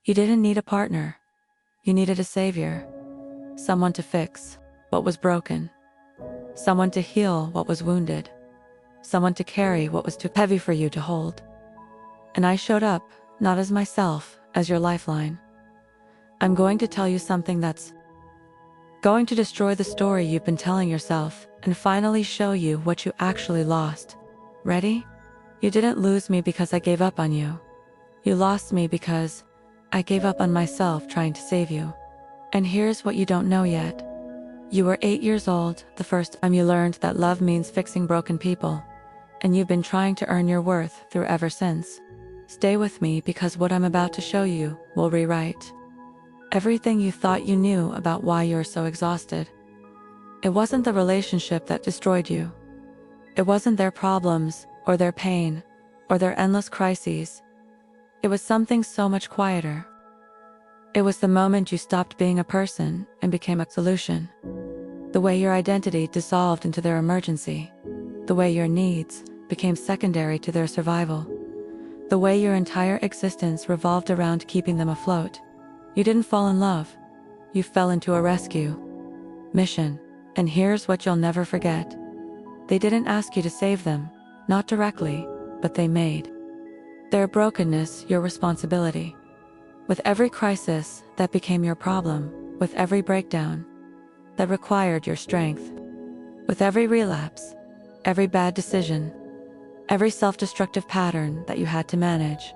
You didn't need a partner. You needed a savior. Someone to fix what was broken. Someone to heal what was wounded. Someone to carry what was too heavy for you to hold. And I showed up, not as myself, as your lifeline. I'm going to tell you something that's going to destroy the story you've been telling yourself and finally show you what you actually lost. Ready? You didn't lose me because I gave up on you. You lost me because I gave up on myself trying to save you. And here's what you don't know yet. You were 8 years old the first time you learned that love means fixing broken people, and you've been trying to earn your worth through ever since. Stay with me because what I'm about to show you will rewrite everything you thought you knew about why you're so exhausted. It wasn't the relationship that destroyed you. It wasn't their problems, or their pain, or their endless crises. It was something so much quieter. It was the moment you stopped being a person and became a solution. The way your identity dissolved into their emergency. The way your needs became secondary to their survival. The way your entire existence revolved around keeping them afloat. You didn't fall in love. You fell into a rescue mission. And here's what you'll never forget. They didn't ask you to save them, not directly, but they made their brokenness your responsibility. With every crisis that became your problem, with every breakdown that required your strength, with every relapse, every bad decision, every self-destructive pattern that you had to manage.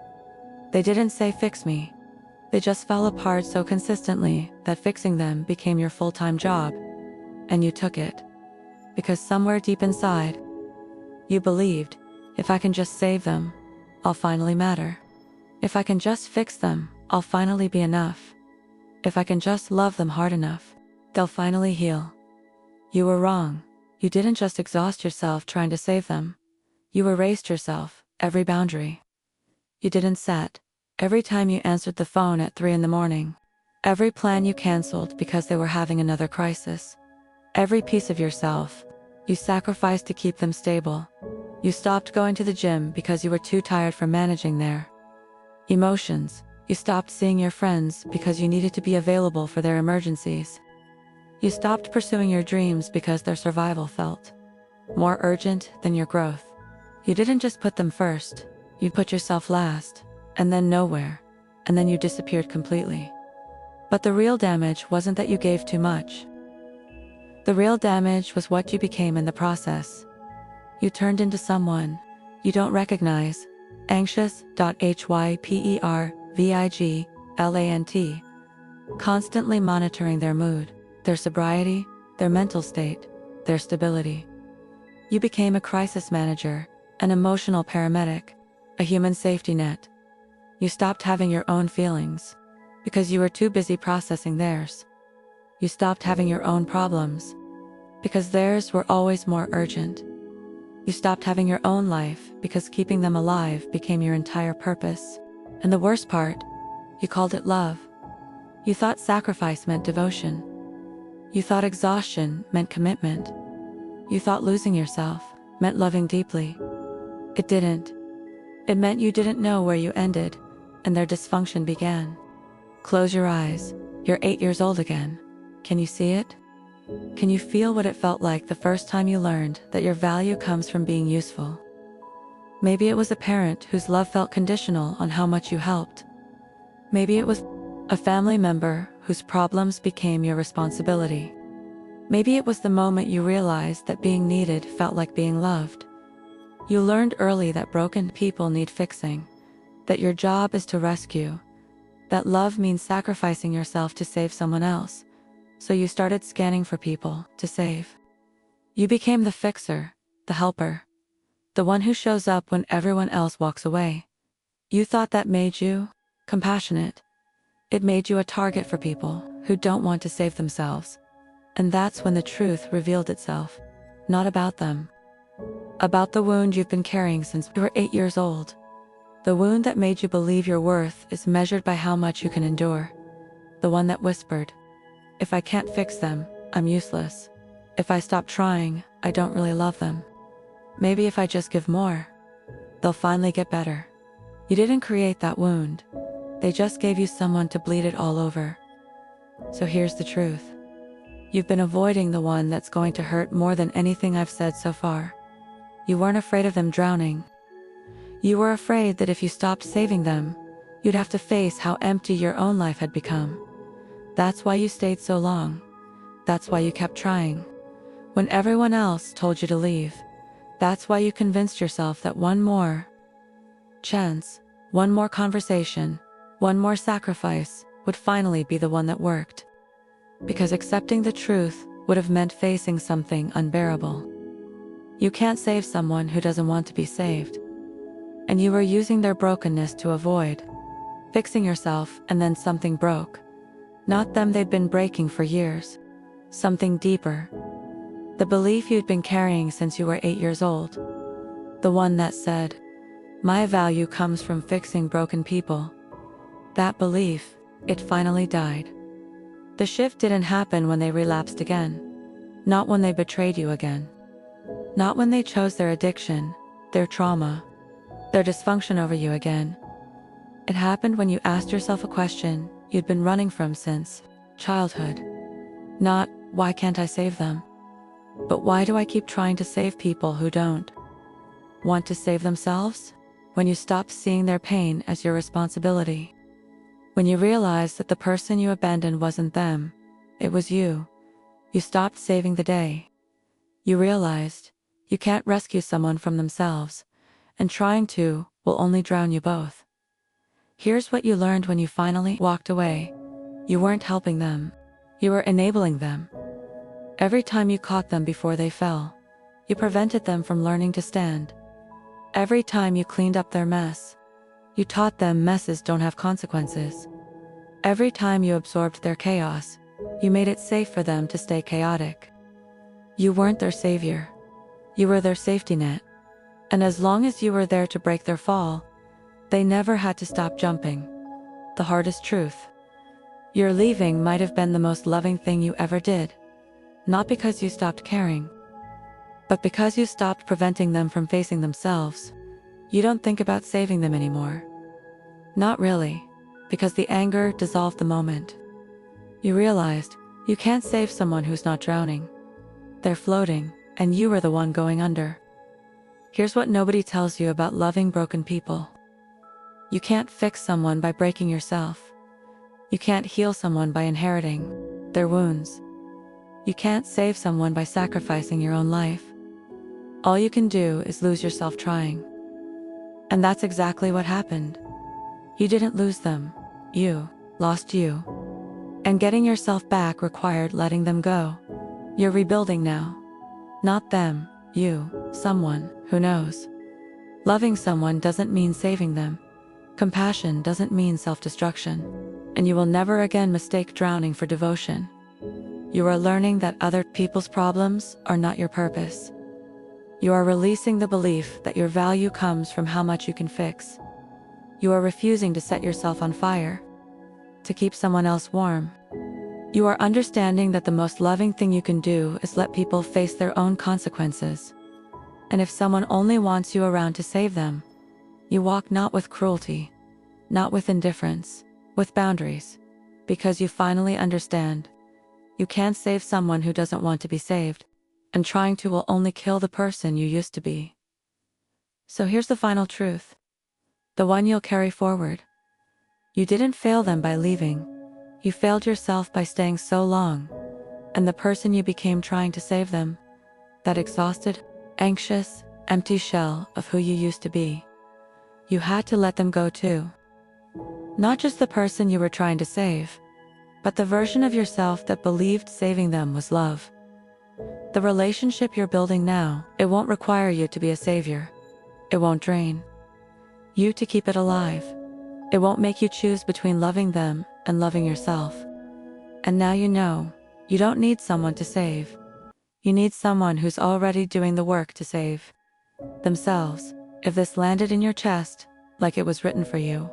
They didn't say fix me. They just fell apart so consistently that fixing them became your full-time job, and you took it. Because somewhere deep inside, you believed, if I can just save them, I'll finally matter. If I can just fix them, I'll finally be enough. If I can just love them hard enough, they'll finally heal. You were wrong. You didn't just exhaust yourself trying to save them. You erased yourself, every boundary you didn't set, every time you answered the phone at 3 in the morning, every plan you canceled because they were having another crisis, every piece of yourself you sacrificed to keep them stable. You stopped going to the gym because you were too tired from managing their emotions. You stopped seeing your friends because you needed to be available for their emergencies. You stopped pursuing your dreams because their survival felt more urgent than your growth. You didn't just put them first, you put yourself last, and then nowhere, and then you disappeared completely. But the real damage wasn't that you gave too much. The real damage was what you became in the process. You turned into someone you don't recognize, anxious.hypervigilant, constantly monitoring their mood, their sobriety, their mental state, their stability. You became a crisis manager, an emotional paramedic, a human safety net. You stopped having your own feelings because you were too busy processing theirs. You stopped having your own problems because theirs were always more urgent. You stopped having your own life because keeping them alive became your entire purpose. And the worst part, you called it love. You thought sacrifice meant devotion. You thought exhaustion meant commitment. You thought losing yourself meant loving deeply. It didn't. It meant you didn't know where you ended, and their dysfunction began. Close your eyes. You're 8 years old again. Can you see it? Can you feel what it felt like the first time you learned that your value comes from being useful? Maybe it was a parent whose love felt conditional on how much you helped. Maybe it was a family member whose problems became your responsibility. Maybe it was the moment you realized that being needed felt like being loved. You learned early that broken people need fixing, that your job is to rescue, that love means sacrificing yourself to save someone else. So you started scanning for people to save. You became the fixer, the helper, the one who shows up when everyone else walks away. You thought that made you compassionate. It made you a target for people who don't want to save themselves. And that's when the truth revealed itself. Not about them. About the wound you've been carrying since you were 8 years old. The wound that made you believe your worth is measured by how much you can endure. The one that whispered, if I can't fix them, I'm useless. If I stop trying, I don't really love them. Maybe if I just give more, they'll finally get better. You didn't create that wound. They just gave you someone to bleed it all over. So here's the truth. You've been avoiding the one that's going to hurt more than anything I've said so far. You weren't afraid of them drowning. You were afraid that if you stopped saving them, you'd have to face how empty your own life had become. That's why you stayed so long. That's why you kept trying. When everyone else told you to leave. That's why you convinced yourself that one more chance, one more conversation, one more sacrifice would finally be the one that worked. Because accepting the truth would have meant facing something unbearable. You can't save someone who doesn't want to be saved. And you were using their brokenness to avoid fixing yourself, and then something broke. Not them they'd been breaking for years. Something deeper. The belief you'd been carrying since you were 8 years old. The one that said, "My value comes from fixing broken people." That belief, it finally died. The shift didn't happen when they relapsed again. Not when they betrayed you again. Not when they chose their addiction, their trauma, their dysfunction over you again. It happened when you asked yourself a question you'd been running from since childhood. Not, "Why can't I save them?" But "Why do I keep trying to save people who don't want to save themselves?" When you stopped seeing their pain as your responsibility. When you realized that the person you abandoned wasn't them, it was you. You stopped saving the day. You realized you can't rescue someone from themselves, and trying to will only drown you both. Here's what you learned when you finally walked away. You weren't helping them. You were enabling them. Every time you caught them before they fell, you prevented them from learning to stand. Every time you cleaned up their mess, you taught them messes don't have consequences. Every time you absorbed their chaos, you made it safe for them to stay chaotic. You weren't their savior. You were their safety net. And as long as you were there to break their fall, they never had to stop jumping. The hardest truth. Your leaving might have been the most loving thing you ever did. Not because you stopped caring, but because you stopped preventing them from facing themselves. You don't think about saving them anymore. Not really, because the anger dissolved the moment. You realized you can't save someone who's not drowning. They're floating, and you were the one going under. Here's what nobody tells you about loving broken people. You can't fix someone by breaking yourself. You can't heal someone by inheriting their wounds. You can't save someone by sacrificing your own life. All you can do is lose yourself trying. And that's exactly what happened. You didn't lose them. You lost you. And getting yourself back required letting them go. You're rebuilding now. Not them, you, someone who knows. Loving someone doesn't mean saving them. Compassion doesn't mean self-destruction. And you will never again mistake drowning for devotion. You are learning that other people's problems are not your purpose. You are releasing the belief that your value comes from how much you can fix. You are refusing to set yourself on fire, to keep someone else warm. You are understanding that the most loving thing you can do is let people face their own consequences. And if someone only wants you around to save them, you walk not with cruelty, not with indifference, with boundaries, because you finally understand. You can't save someone who doesn't want to be saved, and trying to will only kill the person you used to be. So here's the final truth. The one you'll carry forward. You didn't fail them by leaving. You failed yourself by staying so long, and the person you became trying to save them. That exhausted, anxious, empty shell of who you used to be. You had to let them go too. Not just the person you were trying to save, but the version of yourself that believed saving them was love. The relationship you're building now, it won't require you to be a savior. It won't drain you to keep it alive. It won't make you choose between loving them and loving yourself. And now you know, you don't need someone to save. You need someone who's already doing the work to save themselves. If this landed in your chest, like it was written for you,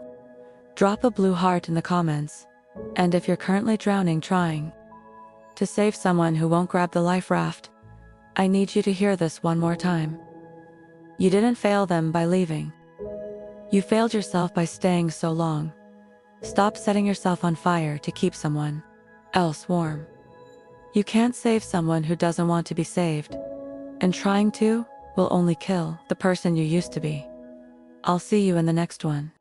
drop a blue heart in the comments. And if you're currently drowning trying to save someone who won't grab the life raft, I need you to hear this one more time. You didn't fail them by leaving. You failed yourself by staying so long. Stop setting yourself on fire to keep someone else warm. You can't save someone who doesn't want to be saved, and trying to will only kill the person you used to be. I'll see you in the next one.